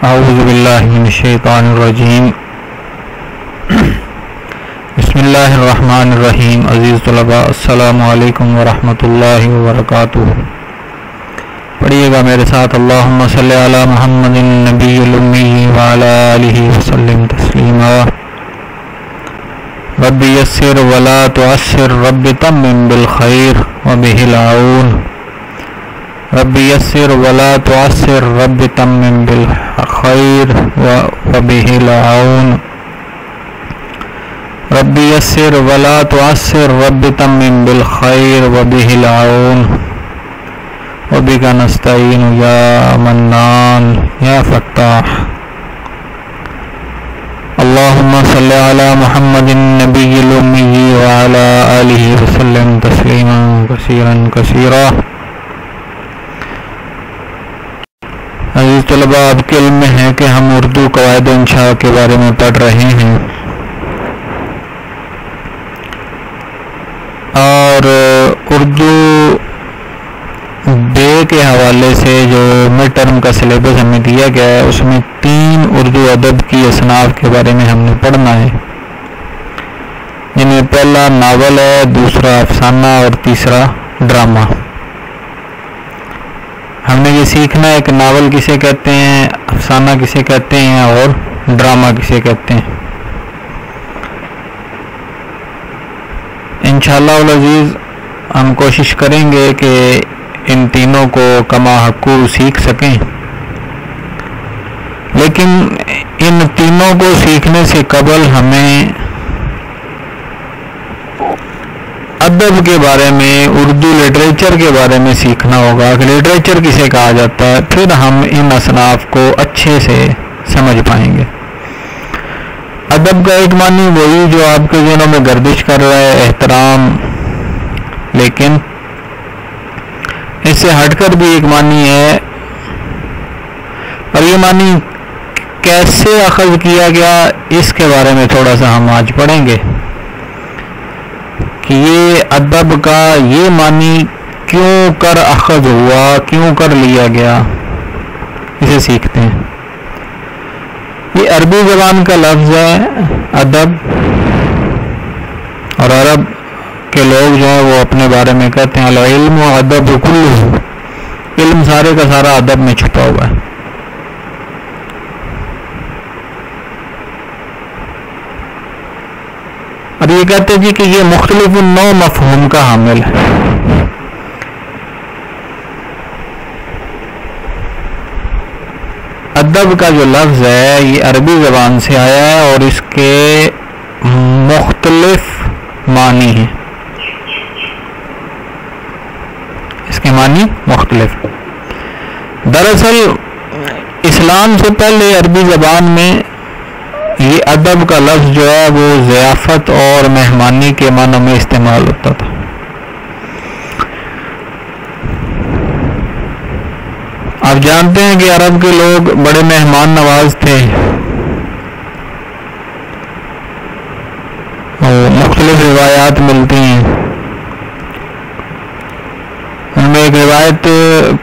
اعوذ باللہ من الشیطان الرجیم بسم اللہ الرحمن الرحیم. عزیز طلباء السلام علیکم ورحمۃ اللہ وبرکاتہ. پڑھیے گا میرے ساتھ. اللہم صلی علی محمد النبی الامی وعلی آلہ وسلم تسلیما. رب یسر ولا تعسر رب تمم بالخیر وبہ العون. رب یسر ولا تعسر رب تمم بالخیر وبہ العون. رب یسر ولا تعسر رب تمم بالخیر وبہ العون. وبک نستعین یا منان یا فتاح. اللہم صلی علی محمد النبی الامی وعلی آلہ وسلم تسلیما کثیرا کثیرا. عزیز طلباء، آپ کے علم میں ہے کہ ہم اردو قواعد انشاء کے بارے میں پڑھ رہے ہیں، اور اردو بے کے حوالے سے جو مڈ ٹرم کا سلیبس ہمیں دیا گیا ہے اس میں 3 اردو ادب کی اصناف کے بارے میں ہم نے پڑھنا ہے، جن میں پہلا ناول ہے، دوسرا افسانہ اور تیسرا ڈرامہ. ہم نے یہ سیکھنا ہے کہ ناول کسے کہتے ہیں، افسانہ کسے کہتے ہیں اور ڈرامہ کسے کہتے ہیں. انشاءاللہ العزیز ہم کوشش کریں گے کہ ان تینوں کو کما حقو سیکھ سکیں، لیکن ان تینوں کو سیکھنے سے قبل ہمیں ادب کے بارے میں، اردو لٹریچر کے بارے میں سیکھنا ہوگا کہ لٹریچر کسے کہا جاتا ہے. پھر ہم ان اصناف کو اچھے سے سمجھ پائیں گے. ادب کا ایک معنی وہی جو آپ کے ذہنوں میں گردش کر رہا ہے، احترام، لیکن اس سے ہٹ کر بھی ایک معنی ہے، اور یہ معنی کیسے اخذ کیا گیا اس کے بارے میں تھوڑا سا ہم آج پڑھیں گے کہ یہ ادب کا یہ معنی کیوں کر اخذ ہوا، کیوں کر لیا گیا. اسے سیکھتے ہیں. یہ عربی زبان کا لفظ ہے ادب، اور عرب کے لوگ جو ہیں وہ اپنے بارے میں کہتے ہیں العلم و ادب کلہ، علم سارے کا سارا ادب میں چھپا ہوا ہے. اور یہ کہتے ہیں کہ یہ مختلف نوع مفہوم کا حامل ہے. ادب کا جو لفظ ہے یہ عربی زبان سے آیا ہے اور اس کے مختلف معنی ہیں. اس کے معنی مختلف. دراصل اسلام سے پہلے عربی زبان میں یہ ادب کا لفظ جو ہے وہ ضیافت اور مہمانی کے معنی میں استعمال ہوتا تھا. آپ جانتے ہیں کہ عرب کے لوگ بڑے مہمان نواز تھے. مختلف روایات ملتی ہیں. ان میں ایک روایت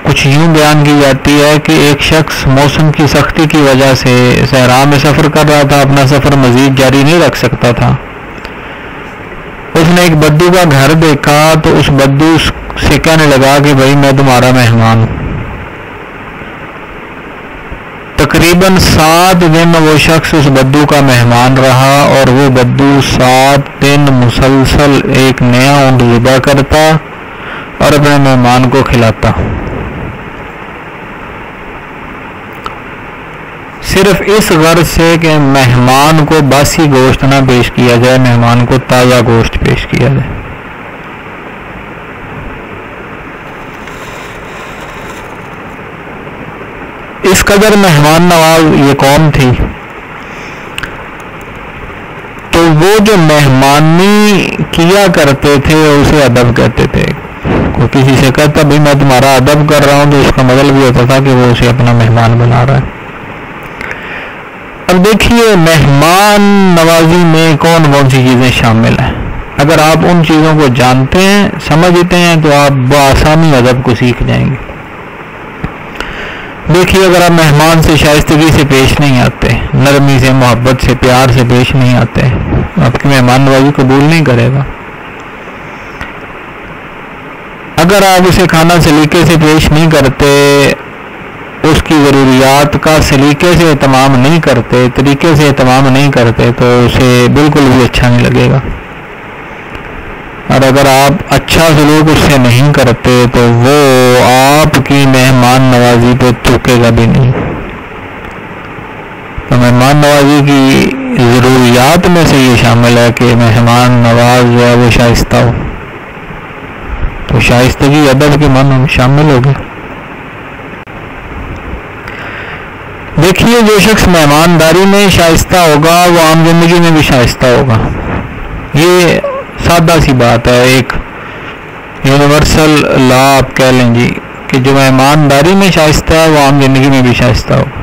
کچھ یوں بیان کی جاتی ہے کہ ایک شخص موسم کی سختی کی وجہ سے صحرا میں سفر کر رہا تھا، اپنا سفر مزید جاری نہیں رکھ سکتا تھا. اس نے ایک بدو کا گھر دیکھا تو اس بدو سے کہنے لگا کہ بھائی میں تمہارا مہمان ہوں. تقریباً 7 دن وہ شخص اس بدو کا مہمان رہا، اور وہ بدو 7 دن مسلسل ایک نیا اونٹ ذبح کرتا اور اپنے مہمان کو کھلاتا. صرف اس غرض سے کہ مہمان کو باسی گوشت نہ پیش کیا جائے، مہمان کو تازہ گوشت پیش کیا جائے. اس قدر مہمان نواز یہ قوم تھی. تو وہ جو مہمانی کیا کرتے تھے اسے ادب کہتے تھے. کوئی کسی سے کہتا بھائی میں تمہارا ادب کر رہا ہوں تو اس کا مطلب یہ ہوتا تھا کہ وہ اسے اپنا مہمان بنا رہا ہے. اب دیکھیے مہمان نوازی میں کون کون سی چیزیں شامل ہیں. اگر آپ ان چیزوں کو جانتے ہیں، سمجھتے ہیں، تو آپ بآسانی ادب کو سیکھ جائیں گے. دیکھیے اگر آپ مہمان سے شائستگی سے پیش نہیں آتے، نرمی سے، محبت سے، پیار سے پیش نہیں آتے، آپ کی مہمان نوازی قبول نہیں کرے گا۔ اگر آپ اسے کھانا سلیقے سے پیش نہیں کرتے، اس کی ضروریات کا سلیقے سے اہتمام نہیں کرتے، طریقے سے اہتمام نہیں کرتے، تو اسے بالکل بھی اچھا نہیں لگے گا۔ اور اگر آپ اچھا سلوک اس سے نہیں کرتے تو وہ آپ کی مہمان نوازی پہ تھوکے گا بھی نہیں۔ تو مہمان نوازی کی ضروریات میں سے یہ شامل ہے کہ مہمان نواز جو ہے وہ شائستہ ہو، تو شائستگی ادب کے معنی میں شامل ہوگی۔ دیکھیے جو شخص مہمانداری میں شائستہ ہوگا وہ عام زندگی میں بھی شائستہ ہوگا۔ یہ سادہ سی بات ہے، ایک یونیورسل لا آپ کہہ لیں جی، کہ جو مہمانداری میں شائستہ ہے وہ عام زندگی میں بھی شائستہ ہوگا۔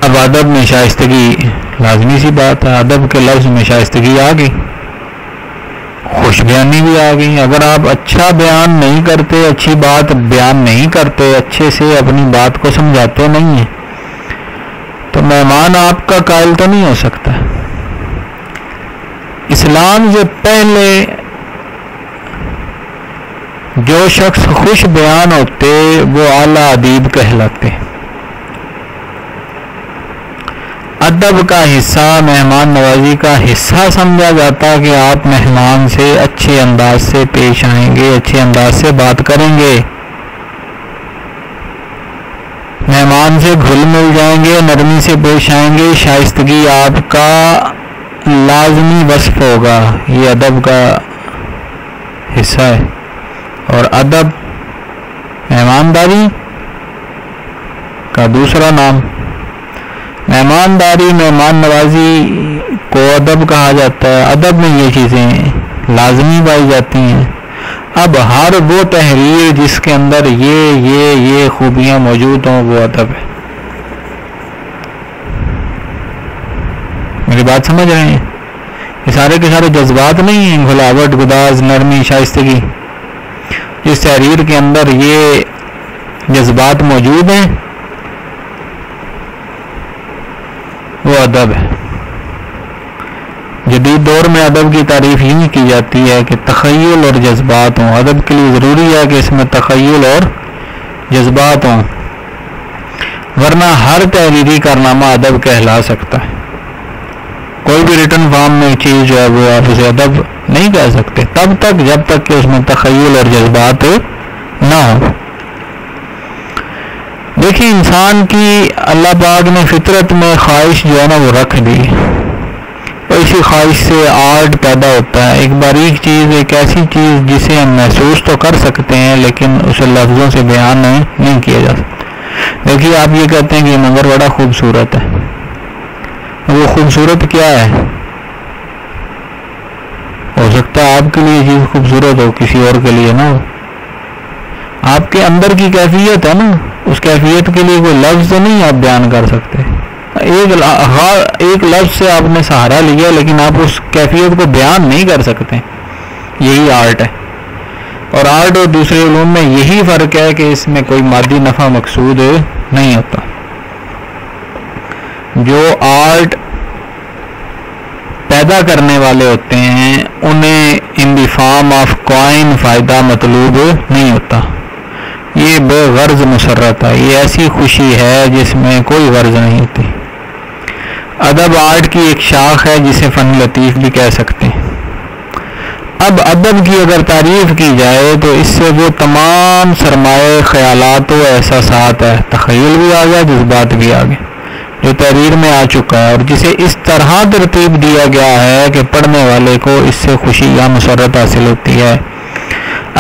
اب ادب میں شائستگی لازمی سی بات ہے، ادب کے لفظ میں شائستگی آ گئی، خوش بیانی بھی آ گئی۔ اگر آپ اچھا بیان نہیں کرتے، اچھی بات بیان نہیں کرتے، اچھے سے اپنی بات کو سمجھاتے نہیں ہیں، تو مہمان آپ کا قائل تو نہیں ہو سکتا۔ اسلام سے پہلے جو شخص خوش بیان ہوتے وہ اعلیٰ ادیب کہلاتے۔ ادب کا حصہ، مہمان نوازی کا حصہ سمجھا جاتا کہ آپ مہمان سے اچھے انداز سے پیش آئیں گے، اچھے انداز سے بات کریں گے، مہمان سے گھل مل جائیں گے، نرمی سے پیش آئیں گے، شائستگی آپ کا لازمی وصف ہوگا۔ یہ ادب کا حصہ ہے، اور ادب مہمانداری کا دوسرا نام۔ مہمانداری، مہمان نوازی کو ادب کہا جاتا ہے۔ ادب میں یہ چیزیں لازمی پائی جاتی ہیں۔ اب ہر وہ تحریر جس کے اندر یہ خوبیاں موجود ہوں وہ ادب ہے۔ میری بات سمجھ رہے ہیں؟ یہ سارے کے سارے جذبات نہیں ہیں، گھلاوٹ، گداز، نرمی، شائستگی۔ جس تحریر کے اندر یہ جذبات موجود ہیں وہ ادب ہے۔ جدید دور میں ادب کی تعریف یوں کی جاتی ہے کہ تخیل اور جذبات ہوں۔ ادب کے لیے ضروری ہے کہ اس میں تخیل اور جذبات ہوں، ورنہ ہر تحریری کارنامہ ادب کہلا سکتا ہے۔ کوئی بھی ریٹن فارم میں چیز جو ہے وہ آپ اسے ادب نہیں کہہ سکتے تب تک جب تک کہ اس میں تخیل اور جذبات نہ ہو۔ دیکھیے انسان کی اللہ پاک نے فطرت میں خواہش جو ہے نا وہ رکھ دی، اور اسی خواہش سے آرٹ پیدا ہوتا ہے۔ ایک باریک چیز، ایک ایسی چیز جسے ہم محسوس تو کر سکتے ہیں لیکن اسے لفظوں سے بیان نہیں کیا جا سکتا۔ دیکھیے آپ یہ کہتے ہیں کہ یہ منظر بڑا خوبصورت ہے، وہ خوبصورت کیا ہے؟ ہو سکتا ہے آپ کے لیے چیز خوبصورت ہو، کسی اور کے لیے نہ ہو۔ آپ کے اندر کی کیفیت ہے نا، اس کیفیت کے لیے کوئی لفظ نہیں آپ بیان کر سکتے۔ ایک لفظ سے آپ نے سہارا لیا لیکن آپ اس کیفیت کو بیان نہیں کر سکتے۔ یہی آرٹ ہے، اور آرٹ اور دوسرے علوم میں یہی فرق ہے کہ اس میں کوئی مادی نفع مقصود نہیں ہوتا۔ جو آرٹ پیدا کرنے والے ہوتے ہیں انہیں ان دی فارم آف کوائن فائدہ مطلوب نہیں ہوتا، یہ بے غرض مسرت ہے، یہ ایسی خوشی ہے جس میں کوئی غرض نہیں ہوتی۔ ادب آرٹ کی ایک شاخ ہے جسے فن لطیف بھی کہہ سکتے ہیں۔ اب ادب کی اگر تعریف کی جائے تو اس سے وہ تمام سرمایہ خیالات و احساسات ہے، تخیل بھی آ گیا، جذبات بھی آ گئے، جو تحریر میں آ چکا ہے، اور جسے اس طرح ترتیب دیا گیا ہے کہ پڑھنے والے کو اس سے خوشی یا مسرت حاصل ہوتی ہے۔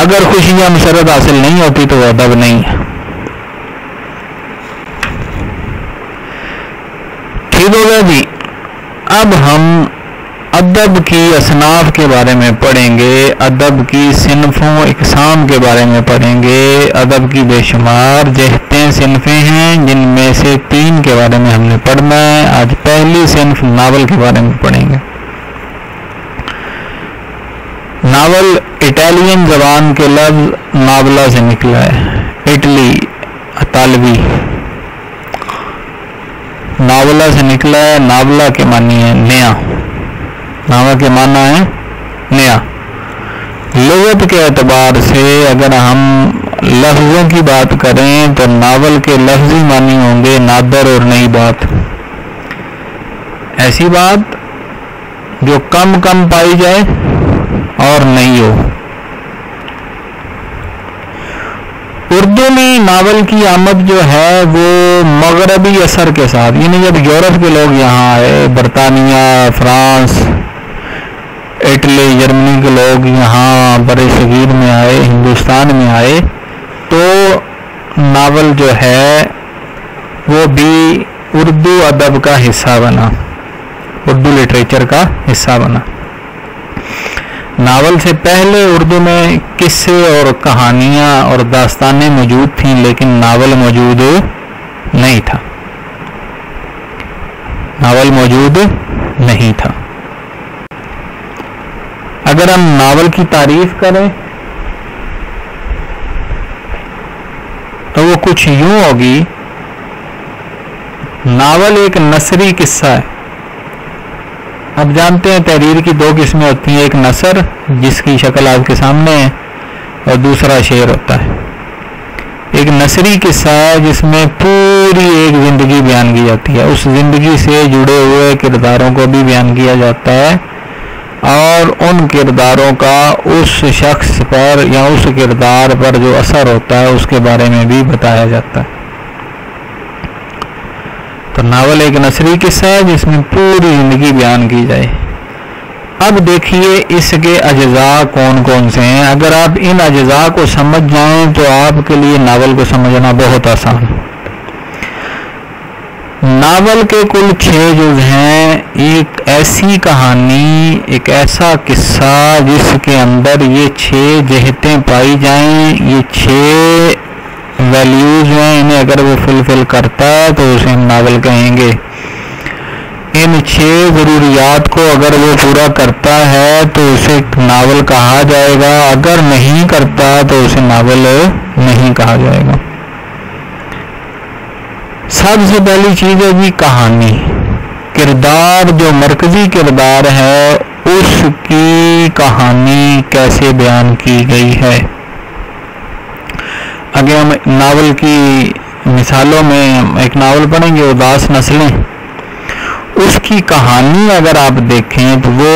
اگر خوشی یا مسرت حاصل نہیں ہوتی تو وہ ادب نہیں ہے۔ ٹھیک ہوگا جی؟ اب ہم ادب کی اصناف کے بارے میں پڑھیں گے، ادب کی صنفوں اقسام کے بارے میں پڑھیں گے۔ ادب کی بے شمار جہتیں صنفیں ہیں جن میں سے 3 کے بارے میں ہم نے پڑھنا ہے۔ آج پہلی صنف ناول کے بارے میں پڑھیں گے۔ ناول اٹالین زبان کے لفظ ناولا سے نکلا ہے، اٹلی اطالوی، ناولا سے نکلا ہے، ناولا کے معنی ہے نیا، ناوا کے معنی ہے نیا۔ لغت کے اعتبار سے اگر ہم لفظوں کی بات کریں تو ناول کے لفظی معنی ہوں گے نادر اور نئی بات، ایسی بات جو کم کم پائی جائے اور نئی ہو۔ اردو میں ناول کی آمد جو ہے وہ مغربی اثر کے ساتھ، یعنی جب یورپ کے لوگ یہاں آئے، برطانیہ، فرانس، اٹلی، جرمنی کے لوگ یہاں برِ صغیر میں آئے، ہندوستان میں آئے، تو ناول جو ہے وہ بھی اردو ادب کا حصہ بنا، اردو لٹریچر کا حصہ بنا۔ ناول سے پہلے اردو میں قصے اور کہانیاں اور داستانیں موجود تھیں، لیکن ناول موجود نہیں تھا، ناول موجود نہیں تھا۔ اگر ہم ناول کی تعریف کریں تو وہ کچھ یوں ہوگی، ناول ایک نثری قصہ ہے۔ اب جانتے ہیں تحریر کی دو قسمیں ہوتی ہیں، ایک نثر جس کی شکل آپ کے سامنے ہے، اور دوسرا شعر ہوتا ہے۔ ایک نثری قصہ ہے جس میں پوری ایک زندگی بیان کی جاتی ہے، اس زندگی سے جڑے ہوئے کرداروں کو بھی بیان کیا جاتا ہے، اور ان کرداروں کا اس شخص پر یا اس کردار پر جو اثر ہوتا ہے اس کے بارے میں بھی بتایا جاتا ہے۔ تو ناول ایک نثری قصہ ہے جس میں پوری زندگی بیان کی جائے۔ اب دیکھیے اس کے اجزاء کون کون سے ہیں۔ اگر آپ ان اجزاء کو سمجھ جائیں تو آپ کے لیے ناول کو سمجھنا بہت آسان ہے۔ ناول کے کل 6 جز ہیں، ایک ایسی کہانی، ایک ایسا قصہ جس کے اندر یہ 6 جہتیں پائی جائیں، یہ 6 ویلیوز ہیں، انہیں اگر وہ فلفل کرتا ہے تو اسے ہم ناول کہیں گے۔ ان 6 ضروریات کو اگر وہ پورا کرتا ہے تو اسے ناول کہا جائے گا، اگر نہیں کرتا تو اسے ناول نہیں کہا جائے گا۔ سب سے پہلی چیز ہے جی کہانی، کردار، جو مرکزی کردار ہے اس کی کہانی کیسے بیان کی گئی ہے۔ اگر ہم ناول کی مثالوں میں ایک ناول پڑھیں گے اداس نسلیں، اس کی کہانی اگر آپ دیکھیں تو وہ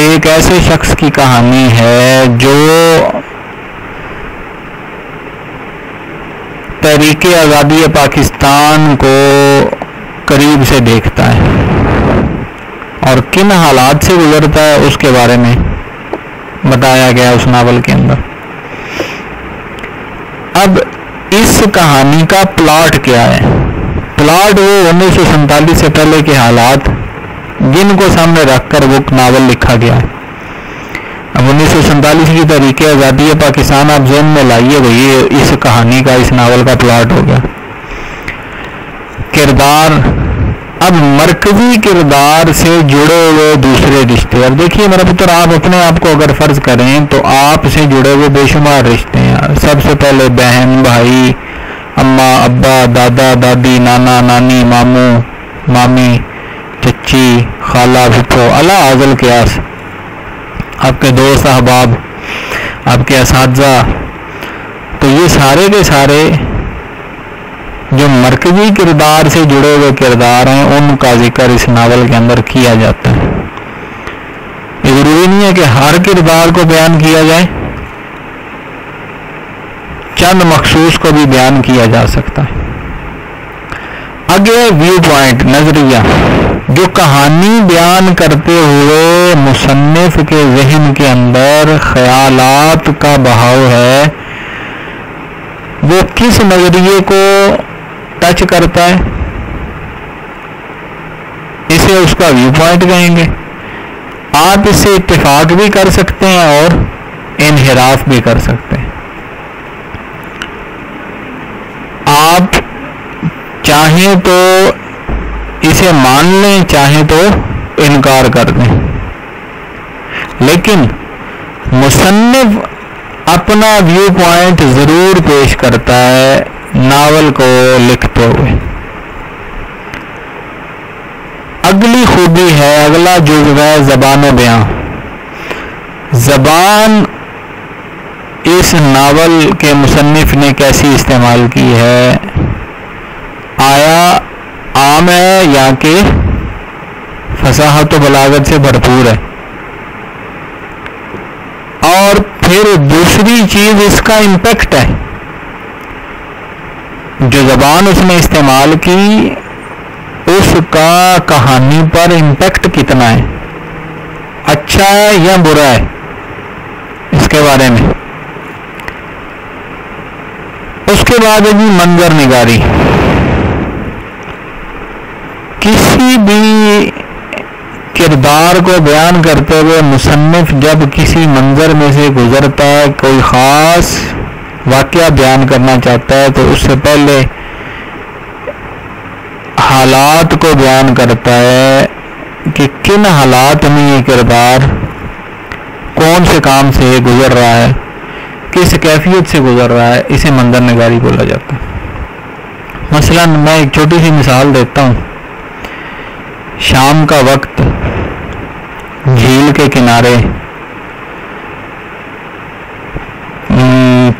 ایک ایسے شخص کی کہانی ہے جو تحریک آزادی پاکستان کو قریب سے دیکھتا ہے اور کن حالات سے گزرتا ہے اس کے بارے میں بتایا گیا اس ناول کے اندر۔ اب اس کہانی کا پلاٹ کیا ہے؟ پلاٹ وہ 1947 سے پہلے کے حالات جن کو سامنے رکھ کر وہ ناول لکھا گیا ہے۔ اب 1947 کی تحریک آزادی پاکستان آپ ذہن میں لائیے، وہ یہ اس کہانی کا، اس ناول کا پلاٹ ہو گیا۔ کردار، اب مرکزی کردار سے جڑے ہوئے دوسرے رشتے۔ اب دیکھیے میرا پتر، آپ اپنے آپ کو اگر فرض کریں تو آپ سے جڑے ہوئے بے شمار رشتے ہیں۔ سب سے پہلے بہن، بھائی، اماں، ابا، دادا، دادی، نانا، نانی، ماموں، مامی، چچی، خالہ، پھپھو، الا حاصل قیاس، آپ کے دوست احباب، آپ کے اساتذہ، تو یہ سارے کے سارے جو مرکزی کردار سے جڑے ہوئے کردار ہیں ان کا ذکر اس ناول کے اندر کیا جاتا ہے۔ یہ ضروری نہیں ہے کہ ہر کردار کو بیان کیا جائے، چند مخصوص کو بھی بیان کیا جا سکتا ہے۔ آگے ویو پوائنٹ، نظریہ، جو کہانی بیان کرتے ہوئے مصنف کے ذہن کے اندر خیالات کا بہاؤ ہے، وہ کس نظریے کو ٹچ کرتا ہے، اسے اس کا ویو پوائنٹ کہیں گے۔ آپ اس سے اتفاق بھی کر سکتے ہیں اور انحراف بھی کر سکتے ہیں۔ آپ چاہیں تو اسے مان لیں، چاہیں تو انکار کر دیں، لیکن مصنف اپنا ویو پوائنٹ ضرور پیش کرتا ہے ناول کو لکھتے ہوئے۔ اگلی خوبی ہے، اگلا جزو ہے زبان و بیان۔ زبان اس ناول کے مصنف نے کیسی استعمال کی ہے؟ آیا عام ہے یا کہ فصاحت و بلاغت سے بھرپور ہے؟ اور پھر دوسری چیز اس کا امپیکٹ ہے، جو زبان اس نے استعمال کی اس کا کہانی پر امپیکٹ کتنا ہے، اچھا ہے یا برا ہے، اس کے بارے میں۔ اس کے بعد ہے جی منظر نگاری۔ کسی بھی کردار کو بیان کرتے ہوئے مصنف جب کسی منظر میں سے گزرتا ہے، کوئی خاص واقعہ بیان کرنا چاہتا ہے، تو اس سے پہلے حالات کو بیان کرتا ہے کہ کن حالات میں یہ کردار کون سے کام سے گزر رہا ہے، کس کیفیت سے گزر رہا ہے، اسے منظر نگاری بولا جاتا ہے۔ مثلا میں ایک چھوٹی سی مثال دیتا ہوں۔ شام کا وقت، جھیل کے کنارے،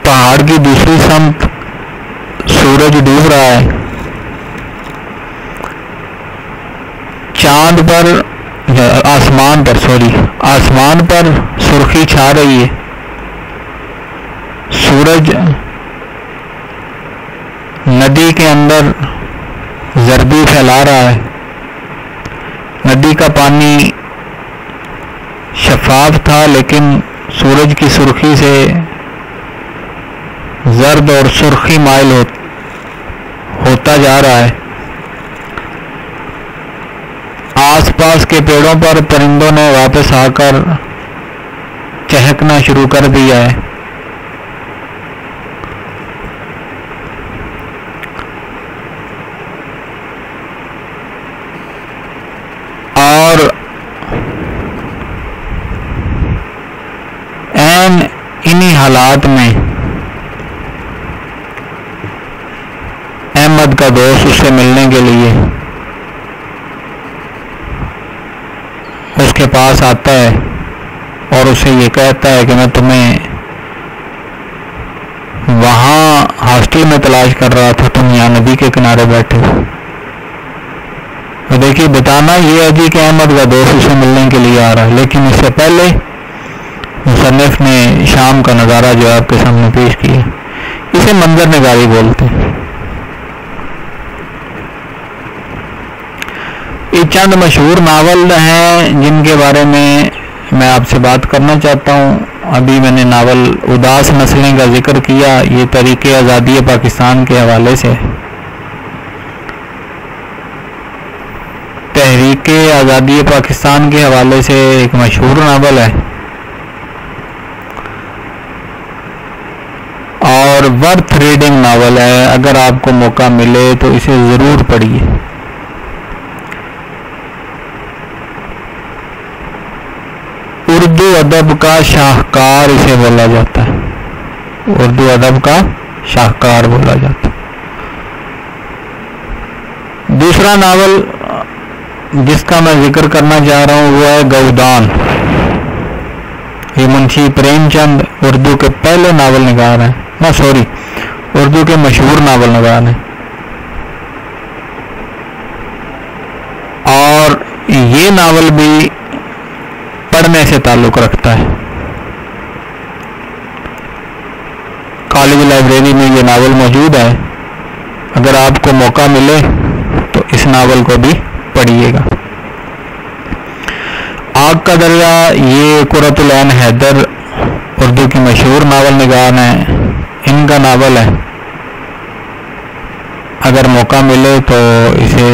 پہاڑ کی دوسری سمت سورج ڈوب رہا ہے، چاند پر آسمان پر سرخی چھا رہی ہے، سورج ندی کے اندر زردی پھیلا رہا ہے، ندی کا پانی شفاف تھا لیکن سورج کی سرخی سے زرد اور سرخی مائل ہوتا جا رہا ہے۔ آس پاس کے پیڑوں پر پرندوں نے واپس آ کر چہکنا شروع کر دیا ہے۔ اور انہی حالات میں احمد کا دوست اس سے ملنے کے لیے اس کے پاس آتا ہے اور اسے یہ کہتا ہے کہ میں تمہیں وہاں ہاسٹل میں تلاش کر رہا تھا، تم یہاں ندی کے کنارے بیٹھے ہو۔ دیکھیے بتانا یہ ہے جی کہ احمد کا دوست اسے ملنے کے لیے آ رہا ہے، لیکن اس سے پہلے مصنف نے شام کا نظارہ جو آپ کے سامنے پیش کیا، اسے منظر نگاری بولتے ہیں۔ یہ چند مشہور ناول ہیں جن کے بارے میں آپ سے بات کرنا چاہتا ہوں۔ ابھی میں نے ناول اداس نسلیں کا ذکر کیا، یہ تحریک آزادی پاکستان کے حوالے سے، تحریک آزادی پاکستان کے حوالے سے ایک مشہور ناول ہے اور ورتھ ریڈنگ ناول ہے۔ اگر آپ کو موقع ملے تو اسے ضرور پڑھیے۔ اردو ادب کا شاہکار اسے بولا جاتا ہے، اردو ادب کا شاہکار بولا جاتا ہے۔ دوسرا ناول جس کا میں ذکر کرنا چاہ رہا ہوں وہ ہے گودان۔ یہ منشی پریم چند اردو کے پہلے ناول نگار ہیں، اردو کے مشہور ناول نگار ہیں، اور یہ ناول بھی پڑھنے سے تعلق رکھتا ہے۔ کالج لائبریری میں یہ ناول موجود ہے، اگر آپ کو موقع ملے تو اس ناول کو بھی پڑھیے گا۔ آگ کا دریا، یہ قرۃ العین حیدر اردو کی مشہور ناول نگار ہیں، ان کا ناول ہے۔ اگر موقع ملے تو اسے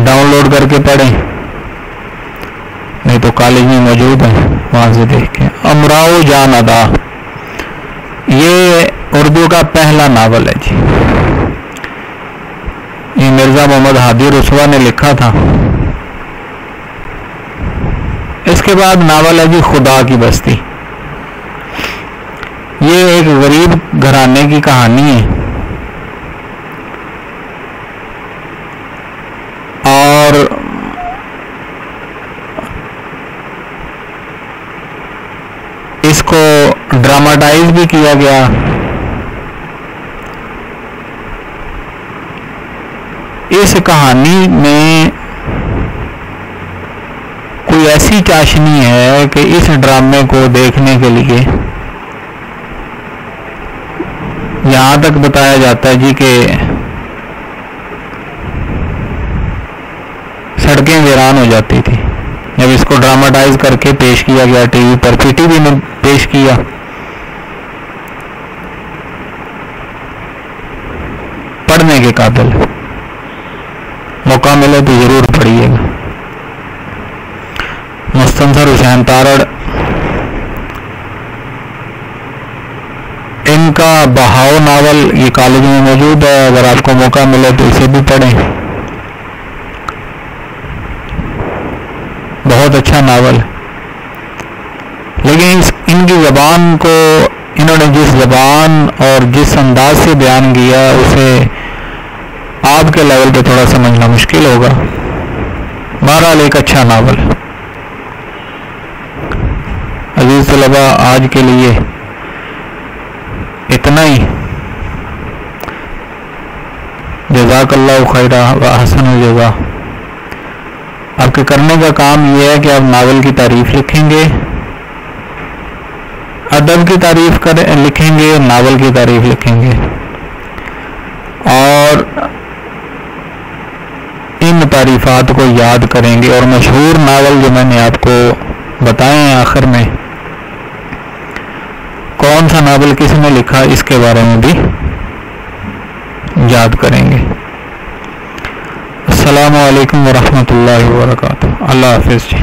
ڈاؤن لوڈ کر کے پڑھیں، نہیں تو کالج میں موجود ہے، وہاں سے دیکھ کے۔ امراؤ جان ادا، یہ اردو کا پہلا ناول ہے جی، یہ مرزا محمد ہادی رسوا نے لکھا تھا۔ اس کے بعد ناول ہے جی خدا کی بستی، یہ ایک غریب گھرانے کی کہانی ہے اس کو ڈراماٹائز بھی کیا گیا. اس کہانی میں کوئی ایسی چاشنی ہے کہ اس ڈرامے کو دیکھنے کے لیے یہاں تک بتایا جاتا ہے جی کہ سڑکیں ویران ہو جاتی تھی جب اس کو ڈراماٹائز کر کے پیش کیا گیا ٹی وی پر. پھر ٹی وی نے پیش کیا. پڑھنے کے قابل، موقع ملے تو ضرور پڑھیے گا. مستنصر حسین تارڑ، ان کا بہاؤ ناول یہ کالج میں موجود ہے، اگر آپ کو موقع ملے تو اسے بھی پڑھیں. بہت اچھا ناول، لیکن ان کی زبان کو انہوں نے جس زبان اور جس انداز سے بیان کیا اسے آپ کے لیول پہ تھوڑا سمجھنا مشکل ہوگا. بہرحال ایک اچھا ناول. عزیز طلباء، آج کے لیے اتنا ہی. جزاک اللہ خیرہ و احسن الجزا. آپ کے کرنے کا کام یہ ہے کہ آپ ناول کی تعریف لکھیں گے، ادب کی تعریف لکھیں گے، ناول کی تعریف لکھیں گے، اور ان تعریفات کو یاد کریں گے. اور مشہور ناول جو میں نے آپ کو بتائے ہیں آخر میں، کون سا ناول کس نے لکھا اس کے بارے میں بھی یاد کریں گے. السلام علیکم ورحمۃ اللہ وبرکاتہ. اللہ حافظ جی.